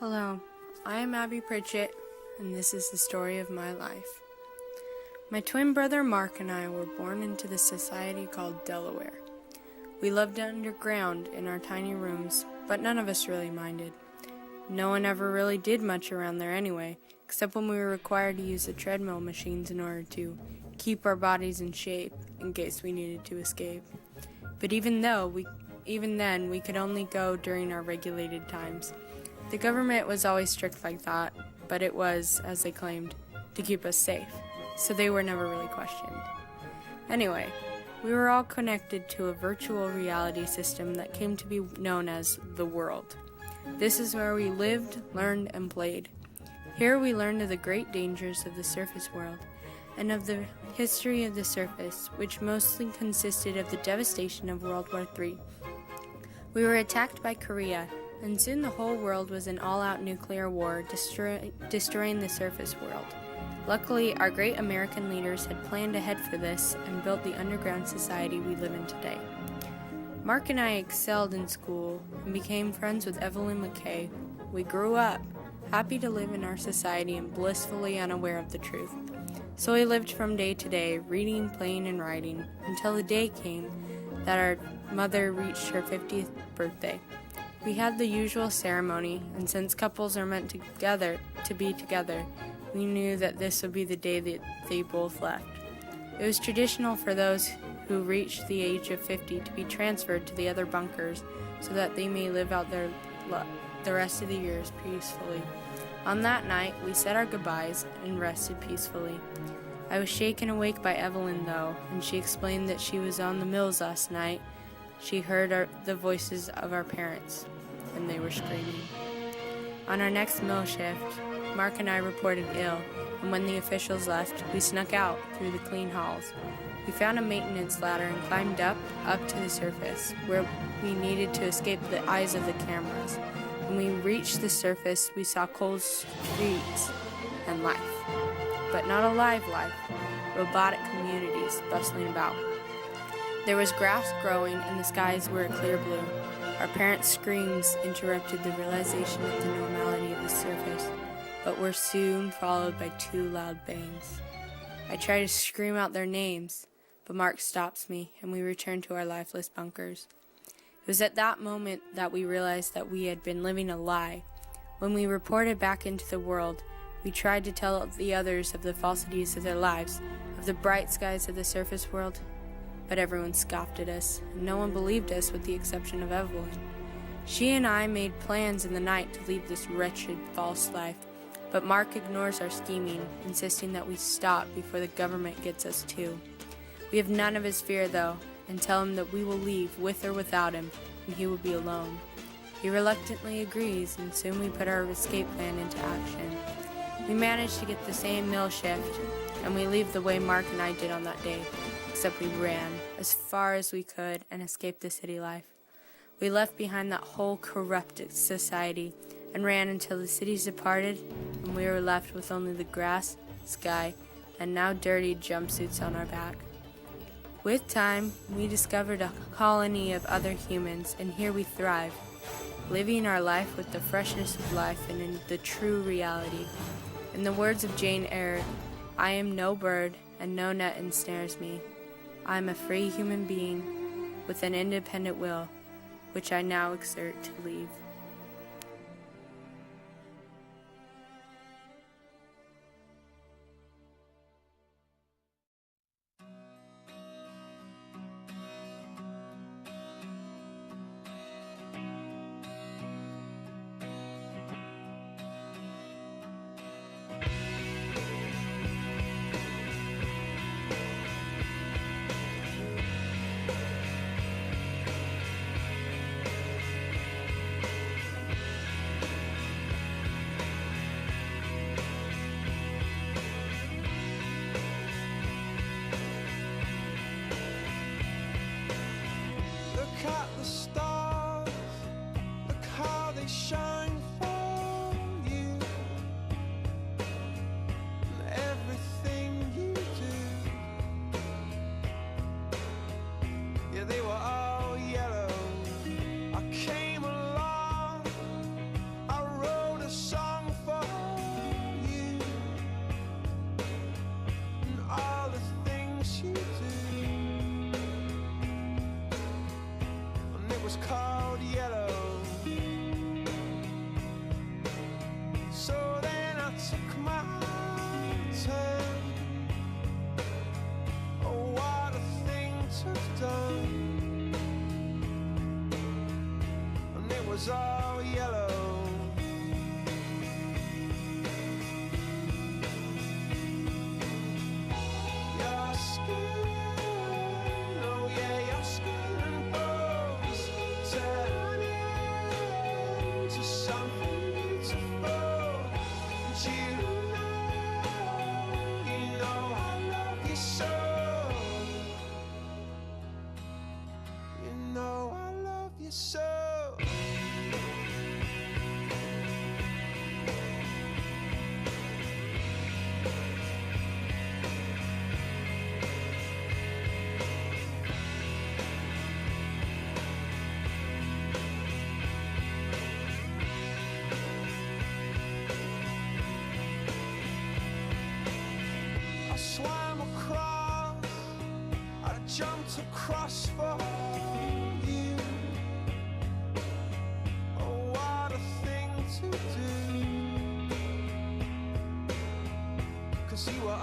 Hello, I am Abby Pritchett, and this is the story of my life. My twin brother Mark and I were born into the society called Delaware. We lived underground in our tiny rooms, but none of us really minded. No one ever really did much around there anyway, except when we were required to use the treadmill machines in order to keep our bodies in shape in case we needed to escape. But even then, we could only go during our regulated times. The government was always strict like that, but it was, as they claimed, to keep us safe, so they were never really questioned. Anyway, we were all connected to a virtual reality system that came to be known as the world. This is where we lived, learned, and played. Here we learned of the great dangers of the surface world, and of the history of the surface, which mostly consisted of the devastation of World War III. We were attacked by Korea, and soon the whole world was in all-out nuclear war, destroying the surface world. Luckily, our great American leaders had planned ahead for this and built the underground society we live in today. Mark and I excelled in school and became friends with Evelyn McKay. We grew up, happy to live in our society and blissfully unaware of the truth. So we lived from day to day, reading, playing, and writing, until the day came that our mother reached her 50th birthday. We had the usual ceremony, and since couples are meant to be together, we knew that this would be the day that they both left. It was traditional for those who reached the age of 50 to be transferred to the other bunkers so that they may live out the rest of the years peacefully. On that night, we said our goodbyes and rested peacefully. I was shaken awake by Evelyn, though, and she explained that she was on the mills last night. She heard the voices of our parents, and they were screaming. On our next mill shift, Mark and I reported ill, and when the officials left, we snuck out through the clean halls. We found a maintenance ladder and climbed up to the surface, where we needed to escape the eyes of the cameras. When we reached the surface, we saw cold streets and life. But not a live life, robotic communities bustling about. There was grass growing and the skies were a clear blue. Our parents' screams interrupted the realization of the normality of the surface, but were soon followed by two loud bangs. I tried to scream out their names, but Mark stops me and we return to our lifeless bunkers. It was at that moment that we realized that we had been living a lie. When we reported back into the world, we tried to tell the others of the falsities of their lives, of the bright skies of the surface world, but everyone scoffed at us, and no one believed us with the exception of Evelyn. She and I made plans in the night to leave this wretched, false life, but Mark ignores our scheming, insisting that we stop before the government gets us too. We have none of his fear, though, and tell him that we will leave with or without him, and he will be alone. He reluctantly agrees, and soon we put our escape plan into action. We managed to get the same mill shift, and we leave the way Mark and I did on that day, except we ran as far as we could and escaped the city life. We left behind that whole corrupted society and ran until the cities departed, and we were left with only the grass, sky, and now dirty jumpsuits on our back. With time, we discovered a colony of other humans, and here we thrive, living our life with the freshness of life and in the true reality. In the words of Jane Eyre, I am no bird, and no net ensnares me. I am a free human being with an independent will, which I now exert to leave. Look at the stars, look how they shine for you, and everything you do. Yeah, they were all yellow. I came along, I rode a was all yellow. Your skin, oh yeah, your skin and bones turn into something beautiful. And you know I love you so. You know I love you so. I swam across, I jumped across for you. Oh, what a thing to do. 'Cause you were